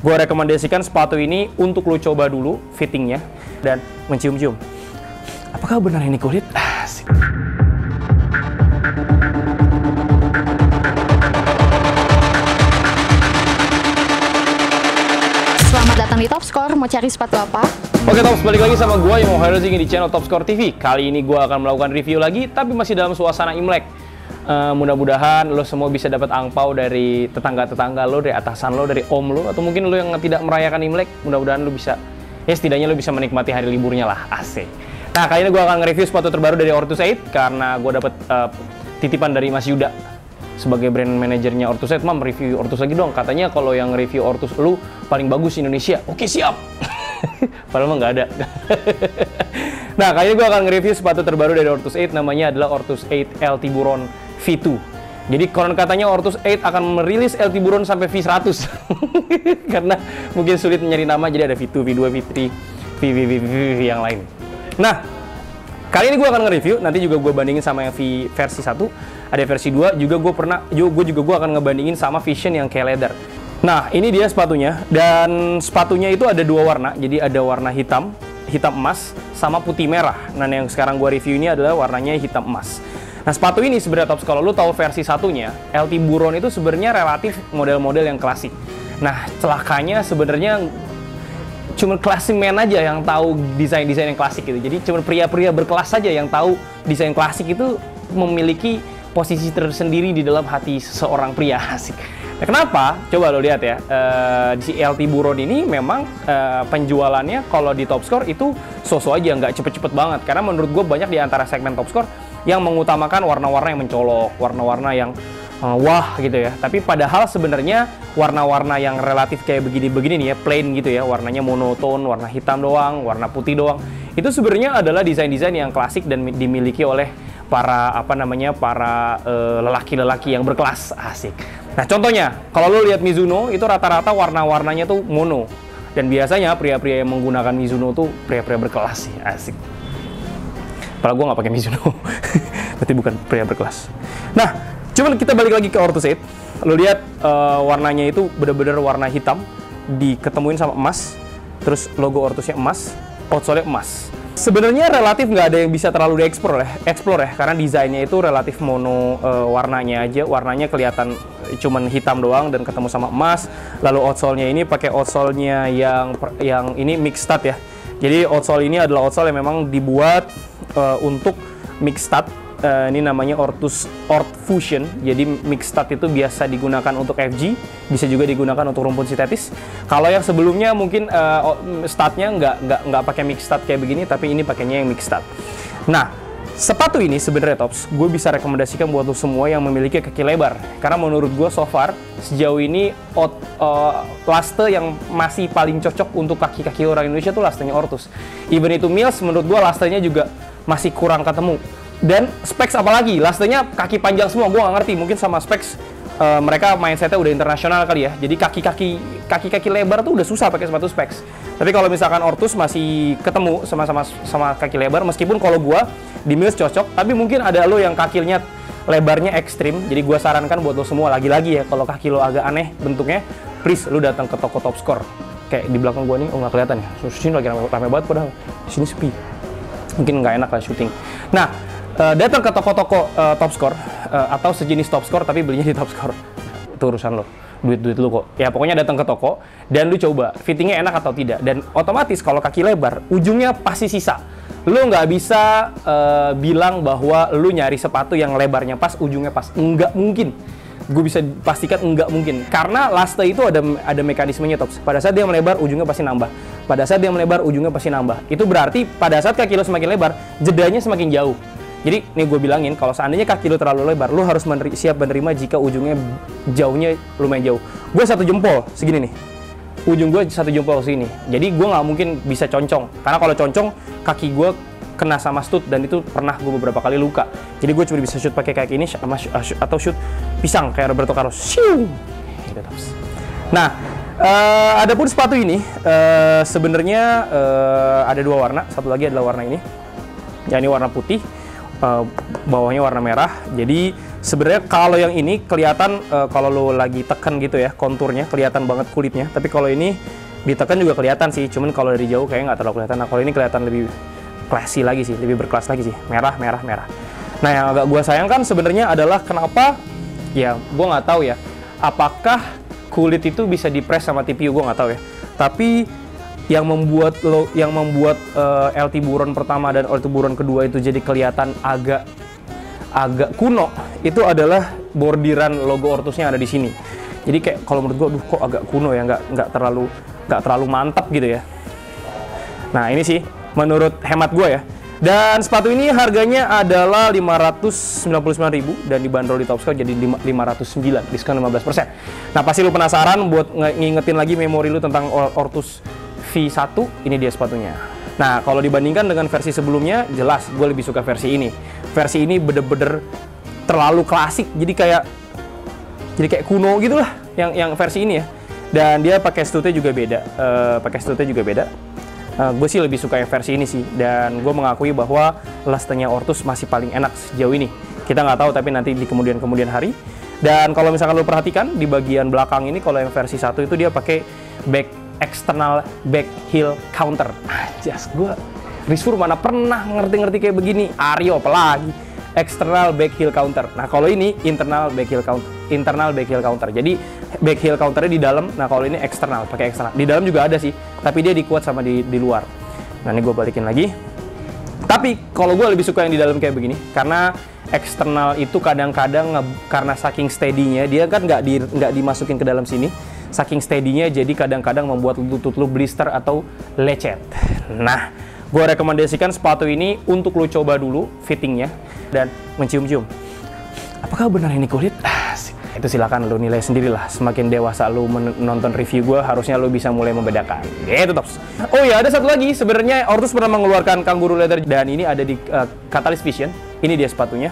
Gue rekomendasikan sepatu ini untuk lo coba dulu fittingnya dan mencium-cium. Apakah benar ini kulit? Asik. Selamat datang di Top Score, mau cari sepatu apa? Oke Tops, balik lagi sama gue yang mau Zing di channel Top Score TV. Kali ini gue akan melakukan review lagi, tapi masih dalam suasana Imlek. Mudah-mudahan lo semua bisa dapat angpau dari tetangga-tetangga lo, dari atasan lo, dari om lo, atau mungkin lo yang tidak merayakan Imlek. Mudah-mudahan lo bisa, ya setidaknya lo bisa menikmati hari liburnya lah, asik. Nah, kali ini gue akan nge-review sepatu terbaru dari Ortus 8 karena gue dapat titipan dari Mas Yuda sebagai brand manajernya Ortus 8. Mam, review Ortus lagi dong. Katanya kalau yang review Ortus lu paling bagus Indonesia. Oke, siap. Padahal mah nggak ada. Nah, kali ini gue akan nge-review sepatu terbaru dari Ortus 8. Namanya adalah Ortus 8 El Tiburon V2. Jadi konon katanya Ortus 8 akan merilis El Tiburon sampai V100. Karena mungkin sulit mencari nama, jadi ada V2, V2, V3, V yang lain. Nah, kali ini gue akan nge-review, nanti juga gue bandingin sama yang versi 1, ada versi 2, juga gue akan ngebandingin sama Vision yang kayak leather. Nah, ini dia sepatunya, dan sepatunya itu ada dua warna, jadi ada warna hitam emas, sama putih merah. Nah, yang sekarang gue review ini adalah warnanya hitam emas. Nah, sepatu ini sebenarnya Tops, kalau lu tahu versi satunya, El Tiburon itu sebenarnya relatif model-model yang klasik. Nah, celakanya sebenarnya cuma classy-man aja yang tahu desain-desain yang klasik gitu. Jadi cuma pria-pria berkelas saja yang tahu desain klasik itu memiliki posisi tersendiri di dalam hati seorang pria, asik. Nah, kenapa? Coba lo lihat ya, di El Tiburon ini memang penjualannya kalau di Top Score itu so-so aja, nggak cepet-cepet banget. Karena menurut gue banyak di antara segmen Top Score yang mengutamakan warna-warna yang mencolok, warna-warna yang wah gitu ya. Tapi padahal sebenarnya warna-warna yang relatif kayak begini-begini nih ya, plain gitu ya, warnanya monoton, warna hitam doang, warna putih doang. Itu sebenarnya adalah desain-desain yang klasik dan dimiliki oleh para lelaki-lelaki yang berkelas, asik. Nah, contohnya, kalau lo lihat Mizuno itu rata-rata warna-warnanya tuh mono. Dan biasanya pria-pria yang menggunakan Mizuno tuh pria-pria berkelas sih, asik. Padahal gue nggak pakai Mizuno, berarti bukan pria berkelas. Nah, coba kita balik lagi ke Ortus 8. Lo lihat warnanya itu bener-bener warna hitam, diketemuin sama emas, terus logo Ortusnya emas, outsole-nya emas. Sebenarnya relatif nggak ada yang bisa terlalu explore ya, karena desainnya itu relatif mono warnanya aja, warnanya kelihatan cuman hitam doang dan ketemu sama emas. Lalu outsole-nya ini pakai outsole-nya yang ini mixed stud ya. Jadi outsole ini adalah outsole yang memang dibuat untuk mixed stud. Ini namanya Ortus Ort Fusion. Jadi mixed stud itu biasa digunakan untuk FG, bisa juga digunakan untuk rumput sintetis. Kalau yang sebelumnya mungkin studnya nggak pakai mixed stud kayak begini, tapi ini pakainya yang mixed stud. Nah, sepatu ini sebenarnya Tops, gue bisa rekomendasikan buat lo semua yang memiliki kaki lebar. Karena menurut gue so far sejauh ini laste yang masih paling cocok untuk kaki-kaki orang Indonesia tuh lastenya Ortus. Even itu Mills, menurut gue lastenya juga masih kurang ketemu. Dan specs apalagi, lastenya kaki panjang semua, gue nggak ngerti, mungkin sama specs mereka mindsetnya udah internasional kali ya. Jadi kaki-kaki lebar tuh udah susah pakai sepatu specs. Tapi kalau misalkan Ortus masih ketemu sama kaki lebar, meskipun kalau gue di Mills cocok, tapi mungkin ada lo yang kakinya lebarnya ekstrim. Jadi gue sarankan buat lo semua, lagi-lagi ya, kalau kaki lo agak aneh bentuknya, please lo datang ke toko Top Score. Kayak di belakang gue nih, oh nggak kelihatan ya, sini lagi rame banget padahal, di sini sepi. Mungkin nggak enak lah syuting. Nah, datang ke toko-toko Top Score atau sejenis Top Score tapi belinya di Top Score, itu urusan lo, duit lu kok. Ya pokoknya datang ke toko dan lu coba fittingnya enak atau tidak, dan otomatis kalau kaki lebar ujungnya pasti sisa. Lu nggak bisa bilang bahwa lu nyari sepatu yang lebarnya pas ujungnya pas, nggak mungkin. Gue bisa pastikan nggak mungkin, karena laste itu ada mekanismenya Tops. Pada saat dia melebar ujungnya pasti nambah, pada saat dia melebar ujungnya pasti nambah. Itu berarti pada saat kaki lo semakin lebar jedanya semakin jauh. Jadi, nih gue bilangin, kalau seandainya kaki lu terlalu lebar, lu harus siap menerima jika ujungnya jauhnya lumayan jauh. Gue 1 jempol, segini nih. Ujung gue 1 jempol segini. Jadi, gue nggak mungkin bisa concong. Karena kalau concong, kaki gue kena sama stud, dan itu pernah gue beberapa kali luka. Jadi, gue cuma bisa shoot pakai kayak gini, atau shoot pisang, kayak Roberto Carlos. Shoo! Nah, adapun sepatu ini, sebenarnya ada 2 warna. Satu lagi adalah warna ini. Ya, ini warna putih. Bawahnya warna merah. Jadi Sebenarnya kalau yang ini kelihatan kalau lo lagi tekan gitu ya, konturnya kelihatan banget kulitnya. Tapi kalau ini ditekan juga kelihatan sih, cuman kalau dari jauh kayaknya nggak terlalu kelihatan. Nah kalau ini kelihatan lebih classy lagi sih, lebih berkelas lagi sih, merah. Nah yang agak gue sayangkan sebenarnya adalah kenapa, ya gue nggak tahu ya, apakah kulit itu bisa di-press sama TPU, gue nggak tahu ya. Tapi yang membuat LT buron pertama dan LT buron kedua itu jadi kelihatan agak kuno, itu adalah bordiran logo Ortusnya ada di sini. Jadi kayak kalau menurut gue, kok agak kuno ya, nggak terlalu mantap gitu ya. Nah ini sih menurut hemat gue ya. Dan sepatu ini harganya adalah 599.000 dan dibanderol di Topscore jadi 509, diskon 15%. Nah pasti lu penasaran buat ngingetin lagi memori lu tentang Ortus V1, ini dia sepatunya. Nah kalau dibandingkan dengan versi sebelumnya, jelas gue lebih suka versi ini. Versi ini bener-bener terlalu klasik, jadi kayak kuno gitu lah yang versi ini ya. Dan dia pakai stutnya juga beda. Gue sih lebih suka yang versi ini sih, dan gue mengakui bahwa lastenya Ortus masih paling enak sejauh ini. Kita nggak tahu tapi nanti di kemudian hari. Dan kalau misalkan lo perhatikan di bagian belakang ini, kalau yang versi 1 itu dia pakai external back heel counter. Jas gue Rizfur mana pernah ngerti kayak begini. Aryo apalagi external back heel counter. Nah kalau ini internal back heel counter. Jadi back heel counternya di dalam. Nah kalau ini eksternal, pakai eksternal. Di dalam juga ada sih, tapi dia dikuat sama di luar. Nah ini gue balikin lagi. Tapi kalau gue lebih suka yang di dalam kayak begini, karena eksternal itu kadang-kadang karena saking steady-nya, dia kan nggak dimasukin ke dalam sini. Saking steady-nya jadi kadang-kadang membuat lutut lu blister atau lecet. Nah gue rekomendasikan sepatu ini untuk lu coba dulu fittingnya dan mencium-cium. Apakah benar ini kulit? Itu silakan lu nilai sendirilah. Semakin dewasa lu menonton review gue, harusnya lu bisa mulai membedakan. Gitu Tops. Oh ya, ada satu lagi. Sebenarnya Ortus pernah mengeluarkan kangaroo leather dan ini ada di Catalyst Vision. Ini dia sepatunya.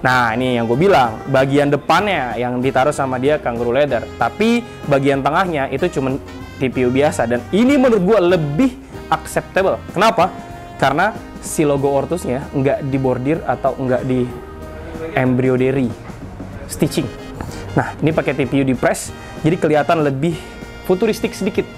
Nah, ini yang gue bilang, bagian depannya yang ditaruh sama dia kangaroo leather, tapi bagian tengahnya itu cuma TPU biasa, dan ini menurut gue lebih acceptable. Kenapa? Karena si logo Ortusnya nggak dibordir atau nggak di embroidery stitching. Nah, ini pakai TPU di press, jadi kelihatan lebih futuristik sedikit.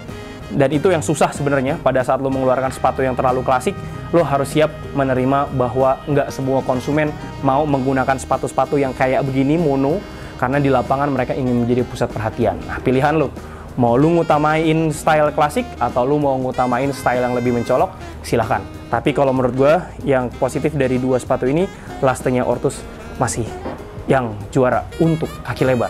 Dan itu yang susah sebenarnya pada saat lo mengeluarkan sepatu yang terlalu klasik. Lo harus siap menerima bahwa nggak semua konsumen mau menggunakan sepatu-sepatu yang kayak begini mono, karena di lapangan mereka ingin menjadi pusat perhatian. Nah, pilihan lo, mau lo ngutamain style klasik atau lo mau ngutamain style yang lebih mencolok, silahkan. Tapi kalau menurut gue, yang positif dari dua sepatu ini, lastenya Ortus masih yang juara untuk kaki lebar.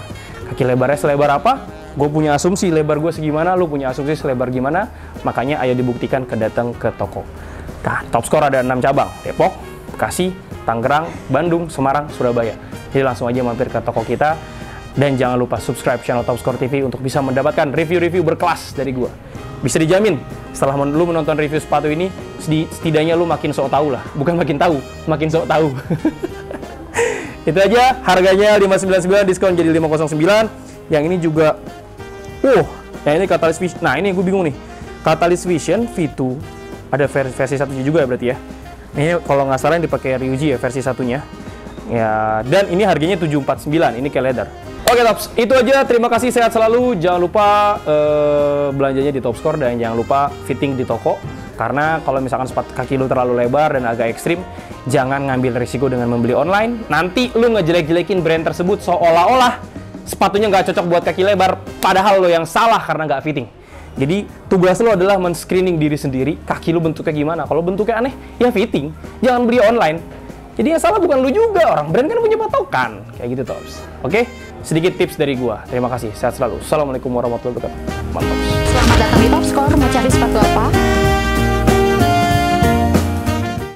Kaki lebarnya selebar apa? Gue punya asumsi lebar gue segimana, lu punya asumsi selebar gimana, makanya ayo dibuktikan datang ke toko. Nah, Topscore ada 6 cabang, Depok, Bekasi, Tangerang, Bandung, Semarang, Surabaya. Jadi langsung aja mampir ke toko kita, dan jangan lupa subscribe channel Topscore TV untuk bisa mendapatkan review-review berkelas dari gue. Bisa dijamin, setelah lu menonton review sepatu ini, setidaknya lu makin sok tahu lah, bukan makin tahu, makin sok tahu. Itu aja, harganya 599, diskon jadi 509. Yang ini juga, yang ini Catalyst Vision. Nah ini gue bingung nih, Catalyst Vision V2, ada versi satunya juga ya berarti ya. Ini kalau nggak salah yang dipakai Ryuji ya versi satunya. Ya, dan ini harganya 749, ini kayak leather. Oke Tops, itu aja. Terima kasih, sehat selalu. Jangan lupa belanjanya di Topscore dan jangan lupa fitting di toko. Karena kalau misalkan sepatu kaki lu terlalu lebar dan agak ekstrim, jangan ngambil risiko dengan membeli online. Nanti lu ngejelek-jelekin brand tersebut seolah-olah sepatunya nggak cocok buat kaki lebar, padahal lo yang salah karena nggak fitting. Jadi tugas lo adalah men-screening diri sendiri, kaki lo bentuknya gimana. Kalau bentuknya aneh, ya fitting. Jangan beli online. Jadi yang salah bukan lo juga, orang brand kan punya patokan. Kayak gitu Tops. Oke, sedikit tips dari gua. Terima kasih, sehat selalu. Assalamualaikum warahmatullahi wabarakatuh. Mantap. Selamat datang di Topscore, mau cari sepatu apa?